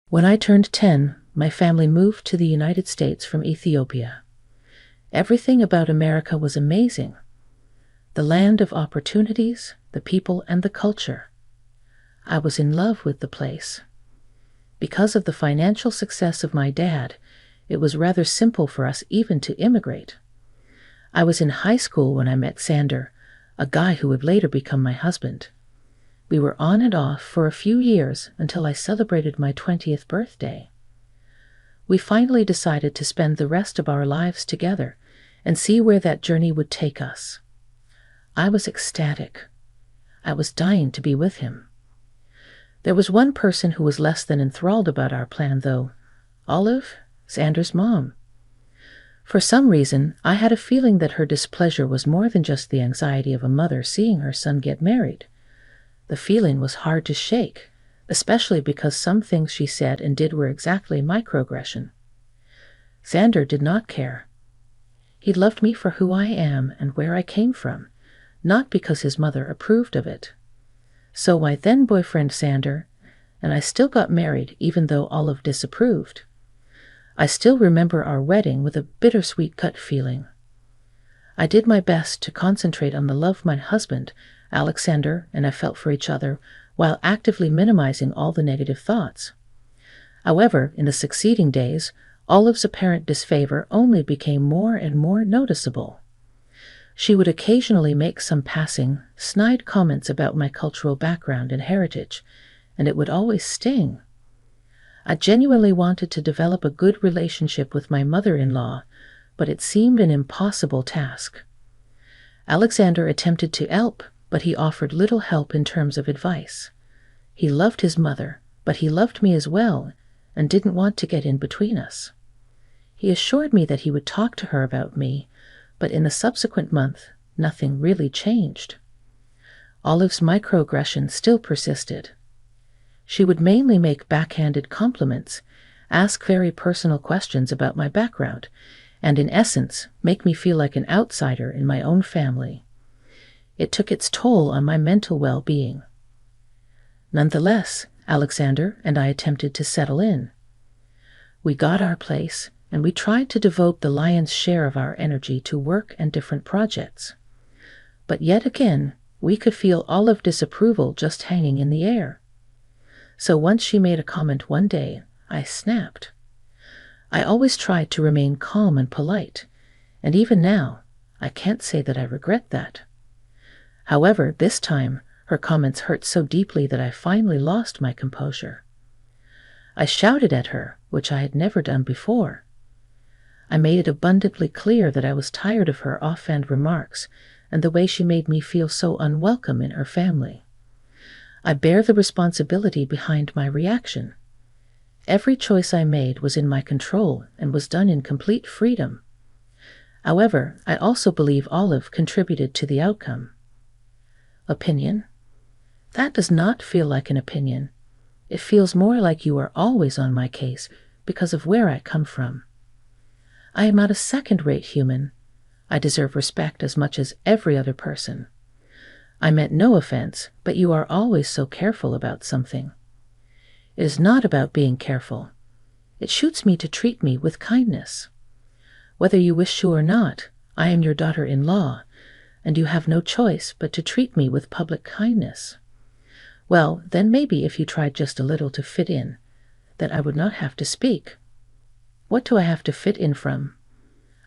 When I turned 10, my family moved to the United States from Ethiopia. Everything about America was amazing. The land of opportunities, the people, and the culture. I was in love with the place. Because of the financial success of my dad, it was rather simple for us even to immigrate. I was in high school when I met Sander, a guy who would later become my husband. We were on and off for a few years until I celebrated my 20th birthday. We finally decided to spend the rest of our lives together and see where that journey would take us. I was ecstatic. I was dying to be with him. There was one person who was less than enthralled about our plan, though. Olive, Sander's mom. For some reason, I had a feeling that her displeasure was more than just the anxiety of a mother seeing her son get married. The feeling was hard to shake, especially because some things she said and did were exactly microaggression. Sander did not care. He loved me for who I am and where I came from, not because his mother approved of it. So my then boyfriend Sander and I still got married even though Olive disapproved. I still remember our wedding with a bittersweet gut feeling. I did my best to concentrate on the love my husband, Alexander, and I felt for each other, while actively minimizing all the negative thoughts. However, in the succeeding days, Olive's apparent disfavor only became more and more noticeable. She would occasionally make some passing, snide comments about my cultural background and heritage, and it would always sting. I genuinely wanted to develop a good relationship with my mother-in-law, but it seemed an impossible task. Alexander attempted to help, but he offered little help in terms of advice. He loved his mother, but he loved me as well, and didn't want to get in between us. He assured me that he would talk to her about me, but in the subsequent month, nothing really changed. Olive's microaggression still persisted. She would mainly make backhanded compliments, ask very personal questions about my background, and in essence, make me feel like an outsider in my own family. It took its toll on my mental well-being. Nonetheless, Alexander and I attempted to settle in. We got our place, and we tried to devote the lion's share of our energy to work and different projects. But yet again, we could feel Olive disapproval just hanging in the air. So once she made a comment one day, I snapped. I always tried to remain calm and polite, and even now, I can't say that I regret that. However, this time, her comments hurt so deeply that I finally lost my composure. I shouted at her, which I had never done before. I made it abundantly clear that I was tired of her offhand remarks and the way she made me feel so unwelcome in her family. I bear the responsibility behind my reaction. Every choice I made was in my control and was done in complete freedom. However, I also believe Olive contributed to the outcome. Opinion? That does not feel like an opinion. It feels more like you are always on my case because of where I come from. I am not a second-rate human. I deserve respect as much as every other person. I meant no offense, but you are always so careful about something. It is not about being careful. It shoots me to treat me with kindness. Whether you wish to or not, I am your daughter-in-law, and you have no choice but to treat me with public kindness. Well, then maybe if you tried just a little to fit in, then I would not have to speak. What do I have to fit in from?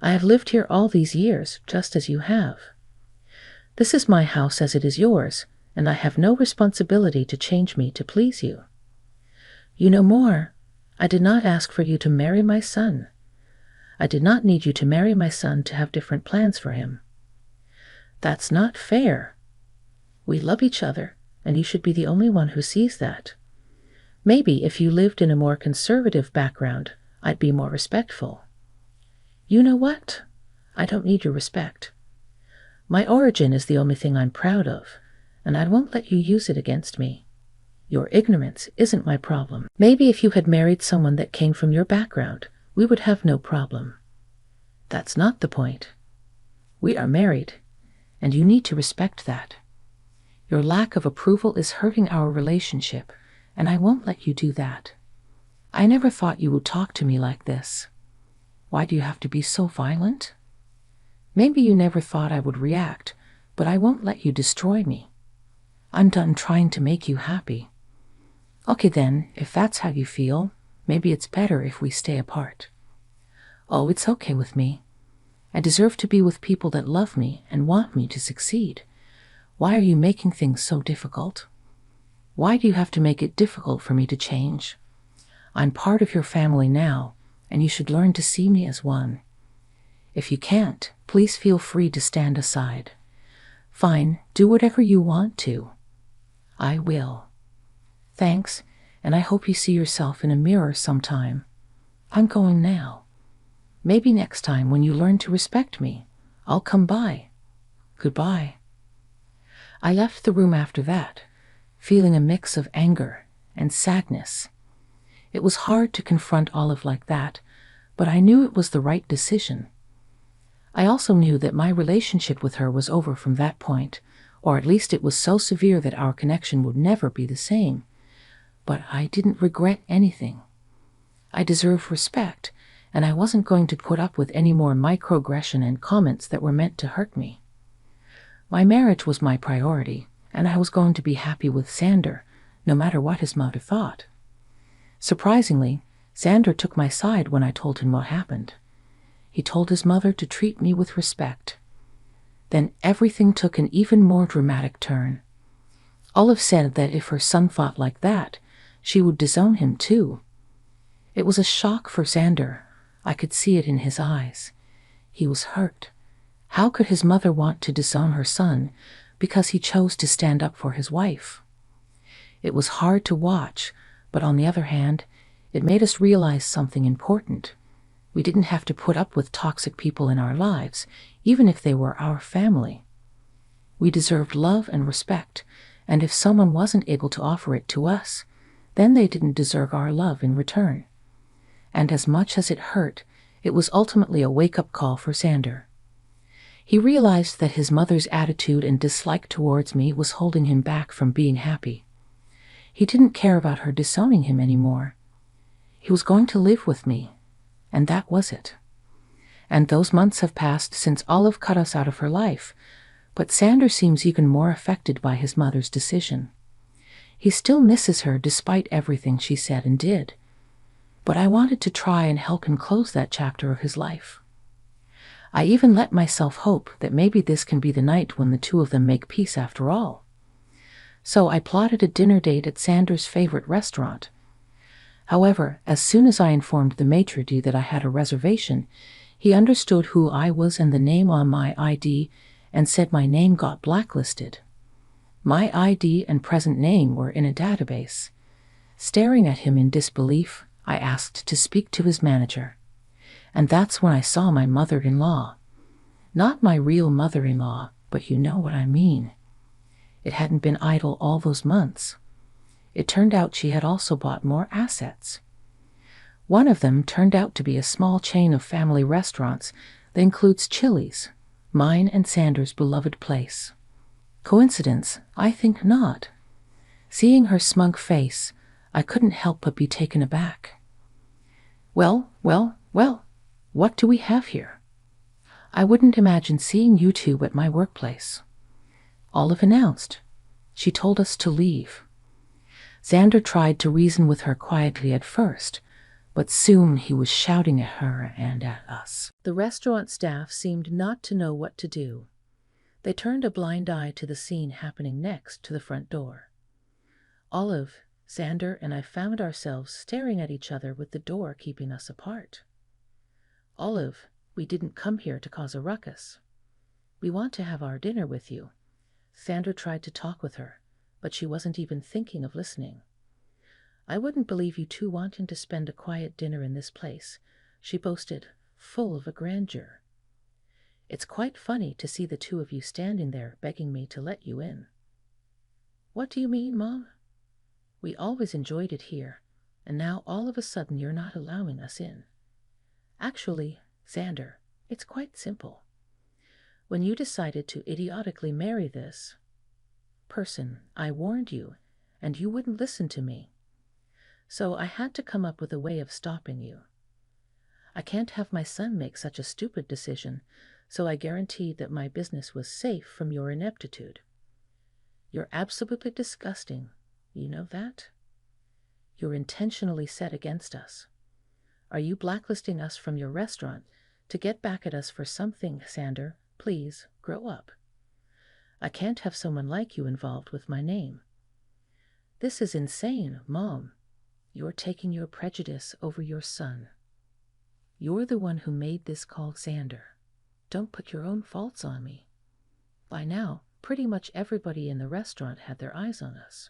I have lived here all these years, just as you have. This is my house as it is yours, and I have no responsibility to change me to please you. You know more. I did not ask for you to marry my son. I did not need you to marry my son to have different plans for him. That's not fair. We love each other, and you should be the only one who sees that. Maybe if you lived in a more conservative background, I'd be more respectful. You know what? I don't need your respect. My origin is the only thing I'm proud of, and I won't let you use it against me. Your ignorance isn't my problem. Maybe if you had married someone that came from your background, we would have no problem. That's not the point. We are married, and you need to respect that. Your lack of approval is hurting our relationship, and I won't let you do that. I never thought you would talk to me like this. Why do you have to be so violent? Maybe you never thought I would react, but I won't let you destroy me. I'm done trying to make you happy. Okay then, if that's how you feel, maybe it's better if we stay apart. Oh, it's okay with me. I deserve to be with people that love me and want me to succeed. Why are you making things so difficult? Why do you have to make it difficult for me to change? I'm part of your family now, and you should learn to see me as one. If you can't, please feel free to stand aside. Fine, do whatever you want to. I will. Thanks, and I hope you see yourself in a mirror sometime. I'm going now. Maybe next time when you learn to respect me, I'll come by. Goodbye. I left the room after that, feeling a mix of anger and sadness. It was hard to confront Olive like that, but I knew it was the right decision. I also knew that my relationship with her was over from that point, or at least it was so severe that our connection would never be the same. But I didn't regret anything. I deserved respect, and I wasn't going to put up with any more microaggression and comments that were meant to hurt me. My marriage was my priority, and I was going to be happy with Xander, no matter what his mother thought. Surprisingly, Xander took my side when I told him what happened. He told his mother to treat me with respect. Then everything took an even more dramatic turn. Olive said that if her son thought like that, she would disown him too. It was a shock for Xander. I could see it in his eyes. He was hurt. How could his mother want to disown her son because he chose to stand up for his wife? It was hard to watch, but on the other hand, it made us realize something important. We didn't have to put up with toxic people in our lives, even if they were our family. We deserved love and respect, and if someone wasn't able to offer it to us, then they didn't deserve our love in return. And as much as it hurt, it was ultimately a wake-up call for Xander. He realized that his mother's attitude and dislike towards me was holding him back from being happy. He didn't care about her disowning him anymore. He was going to live with me, and that was it. And those months have passed since Olive cut us out of her life, but Xander seems even more affected by his mother's decision. He still misses her despite everything she said and did. But I wanted to try and help him close that chapter of his life. I even let myself hope that maybe this can be the night when the two of them make peace after all. So I plotted a dinner date at Xander's favorite restaurant. However, as soon as I informed the maitre d' that I had a reservation, he understood who I was and the name on my ID and said my name got blacklisted. My ID and present name were in a database. Staring at him in disbelief, I asked to speak to his manager. And that's when I saw my mother-in-law. Not my real mother-in-law, but you know what I mean. It hadn't been idle all those months. It turned out she had also bought more assets. One of them turned out to be a small chain of family restaurants that includes Chili's, mine and Xander's beloved place. Coincidence? I think not. Seeing her smug face, I couldn't help but be taken aback. Well, what do we have here? I wouldn't imagine seeing you two at my workplace. Olive announced. She told us to leave. Xander tried to reason with her quietly at first, but soon he was shouting at her and at us. The restaurant staff seemed not to know what to do. They turned a blind eye to the scene happening next to the front door. Olive, Xander, and I found ourselves staring at each other with the door keeping us apart. Olive, we didn't come here to cause a ruckus. We want to have our dinner with you. Xander tried to talk with her, but she wasn't even thinking of listening. I wouldn't believe you two wanting to spend a quiet dinner in this place, she boasted, full of a grandeur. It's quite funny to see the two of you standing there begging me to let you in. What do you mean, Mom? We always enjoyed it here, and now all of a sudden you're not allowing us in. Actually, Xander, it's quite simple. When you decided to idiotically marry this person, I warned you, and you wouldn't listen to me. So I had to come up with a way of stopping you. I can't have my son make such a stupid decision, so I guaranteed that my business was safe from your ineptitude. You're absolutely disgusting. You know that? You're intentionally set against us. Are you blacklisting us from your restaurant to get back at us for something, Sander? Please, grow up. I can't have someone like you involved with my name. This is insane, Mom. You're taking your prejudice over your son. You're the one who made this call, Sander. Don't put your own faults on me. By now, pretty much everybody in the restaurant had their eyes on us.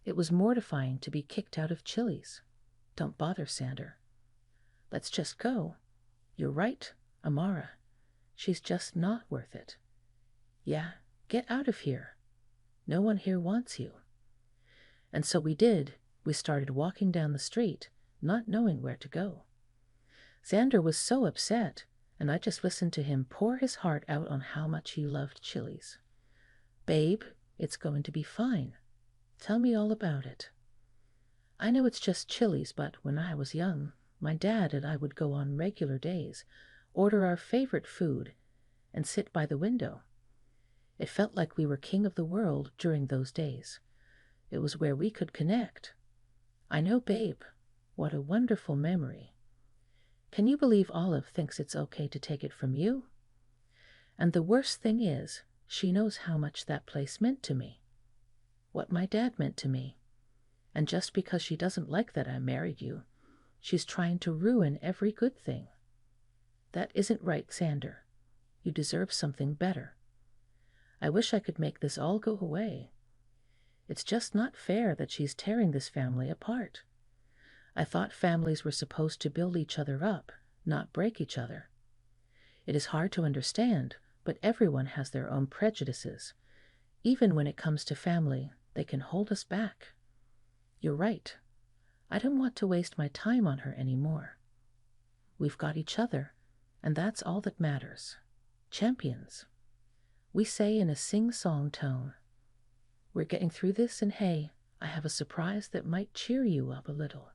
It was mortifying to be kicked out of Chili's. Don't bother, Sander. Let's just go. You're right, Amara. She's just not worth it. Yeah, get out of here. No one here wants you. And so we did. We started walking down the street, not knowing where to go. Sander was so upset, and I just listened to him pour his heart out on how much he loved Chili's. Babe, it's going to be fine. Tell me all about it. I know it's just Chili's, but when I was young, my dad and I would go on regular days, order our favorite food, and sit by the window. It felt like we were king of the world during those days. It was where we could connect. I know, babe. What a wonderful memory. Can you believe Olive thinks it's okay to take it from you? And the worst thing is, she knows how much that place meant to me. What my dad meant to me. And just because she doesn't like that I married you, she's trying to ruin every good thing. That isn't right, Sander. You deserve something better. I wish I could make this all go away. It's just not fair that she's tearing this family apart. I thought families were supposed to build each other up, not break each other. It is hard to understand, but everyone has their own prejudices. Even when it comes to family, they can hold us back. You're right. I don't want to waste my time on her anymore. We've got each other, and that's all that matters. Champions. We say in a sing-song tone. We're getting through this, and hey, I have a surprise that might cheer you up a little.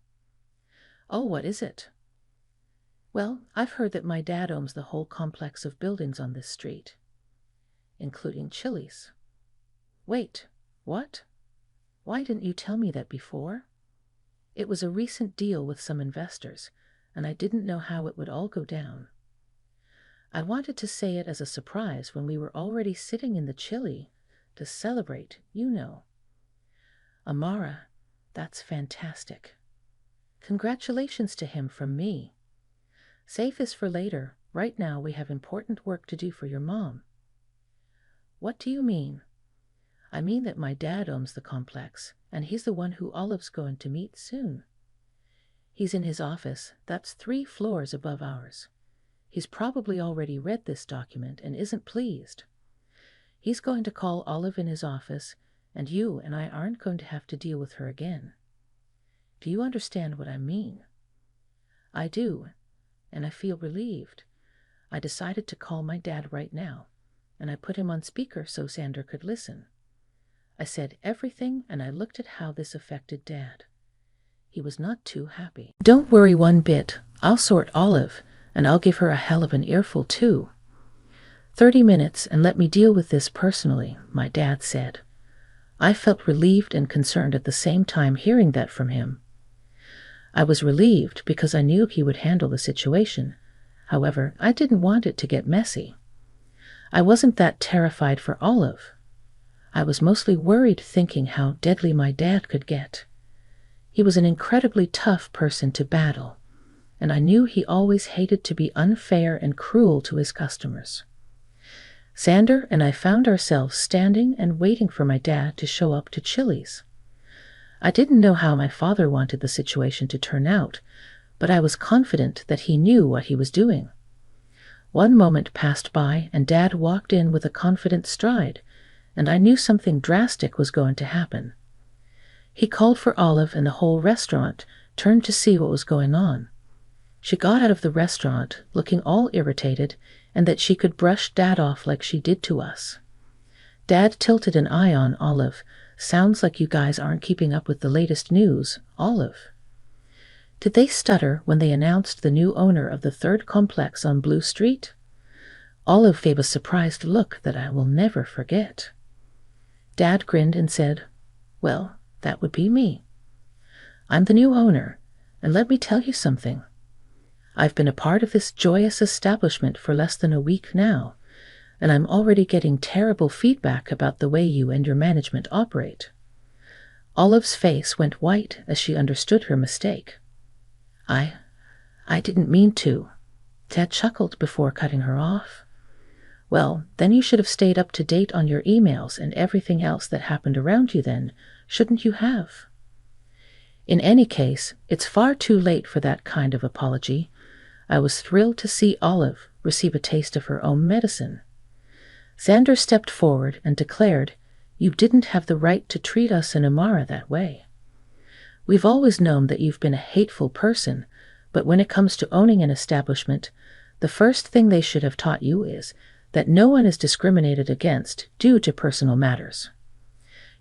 Oh, what is it? Well, I've heard that my dad owns the whole complex of buildings on this street, including Chili's. Wait, what? Why didn't you tell me that before? It was a recent deal with some investors, and I didn't know how it would all go down. I wanted to say it as a surprise when we were already sitting in the Chili to celebrate, you know. Amara, that's fantastic. Congratulations to him from me. Save this for later. Right now we have important work to do for your mom. What do you mean? I mean that my dad owns the complex, and he's the one who Olive's going to meet soon. He's in his office, that's 3 floors above ours. He's probably already read this document and isn't pleased. He's going to call Olive in his office, and you and I aren't going to have to deal with her again. Do you understand what I mean? I do, and I feel relieved. I decided to call my dad right now, and I put him on speaker so Sander could listen. I said everything, and I looked at how this affected Dad. He was not too happy. Don't worry one bit. I'll sort Olive, and I'll give her a hell of an earful too. 30 minutes, and let me deal with this personally, my dad said. I felt relieved and concerned at the same time hearing that from him. I was relieved because I knew he would handle the situation. However, I didn't want it to get messy. I wasn't that terrified for Olive. I was mostly worried, thinking how deadly my dad could get. He was an incredibly tough person to battle, and I knew he always hated to be unfair and cruel to his customers. Sander and I found ourselves standing and waiting for my dad to show up to Chili's. I didn't know how my father wanted the situation to turn out, but I was confident that he knew what he was doing. 1 moment passed by, and Dad walked in with a confident stride, and I knew something drastic was going to happen. He called for Olive, and the whole restaurant turned to see what was going on. She got out of the restaurant, looking all irritated, and that she could brush Dad off like she did to us. Dad tilted an eye on Olive. Sounds like you guys aren't keeping up with the latest news, Olive. Did they stutter when they announced the new owner of the third complex on Blue Street? Olive gave a surprised look that I will never forget. Dad grinned and said, "Well, that would be me. I'm the new owner, and let me tell you something. I've been a part of this joyous establishment for less than a week now, and I'm already getting terrible feedback about the way you and your management operate." Olive's face went white as she understood her mistake. I didn't mean to. Dad chuckled before cutting her off. "Well, then you should have stayed up to date on your emails and everything else that happened around you then, shouldn't you have? In any case, it's far too late for that kind of apology. I was thrilled to see Olive receive a taste of her own medicine. Xander stepped forward and declared, "You didn't have the right to treat us and Amara that way. We've always known that you've been a hateful person, but when it comes to owning an establishment, the first thing they should have taught you is that no one is discriminated against due to personal matters.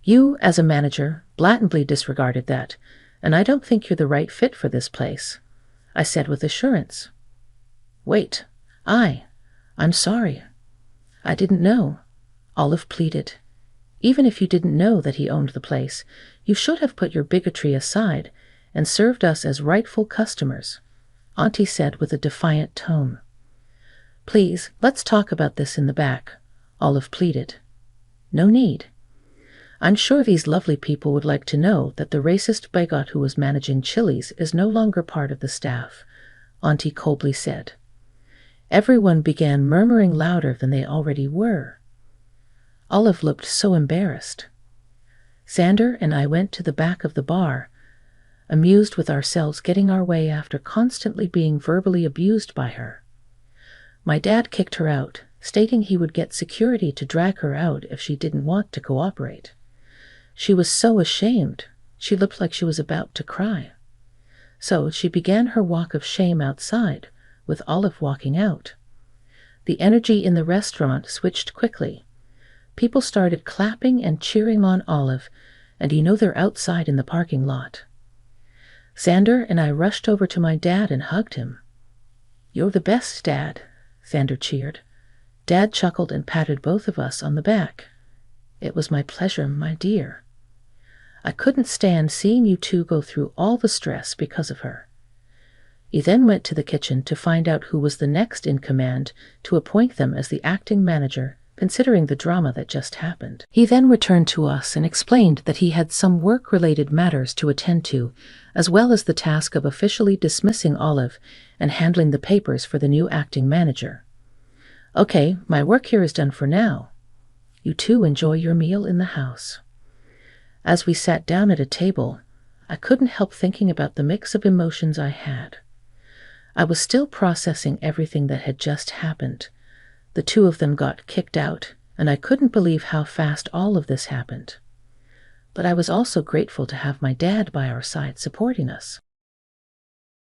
You, as a manager, blatantly disregarded that, and I don't think you're the right fit for this place," I said with assurance. "Wait, I'm sorry. I didn't know," Olive pleaded. "Even if you didn't know that he owned the place, you should have put your bigotry aside and served us as rightful customers," Auntie said with a defiant tone. "Please, let's talk about this in the back," Olive pleaded. "No need. I'm sure these lovely people would like to know that the racist bigot who was managing Chili's is no longer part of the staff," Auntie coldly said. Everyone began murmuring louder than they already were. Olive looked so embarrassed. Xander and I went to the back of the bar, amused with ourselves getting our way after constantly being verbally abused by her. My dad kicked her out, stating he would get security to drag her out if she didn't want to cooperate. She was so ashamed, she looked like she was about to cry. So she began her walk of shame outside, with Olive walking out. The energy in the restaurant switched quickly. People started clapping and cheering on Olive, and you know they're outside in the parking lot. Xander and I rushed over to my dad and hugged him. "You're the best, Dad," Xander cheered. Dad chuckled and patted both of us on the back. "It was my pleasure, my dear. I couldn't stand seeing you two go through all the stress because of her." He then went to the kitchen to find out who was the next in command to appoint them as the acting manager, considering the drama that just happened. He then returned to us and explained that he had some work-related matters to attend to, as well as the task of officially dismissing Olive and handling the papers for the new acting manager. "Okay, my work here is done for now. You two enjoy your meal in the house." As we sat down at a table, I couldn't help thinking about the mix of emotions I had. I was still processing everything that had just happened. The two of them got kicked out, and I couldn't believe how fast all of this happened. But I was also grateful to have my dad by our side supporting us.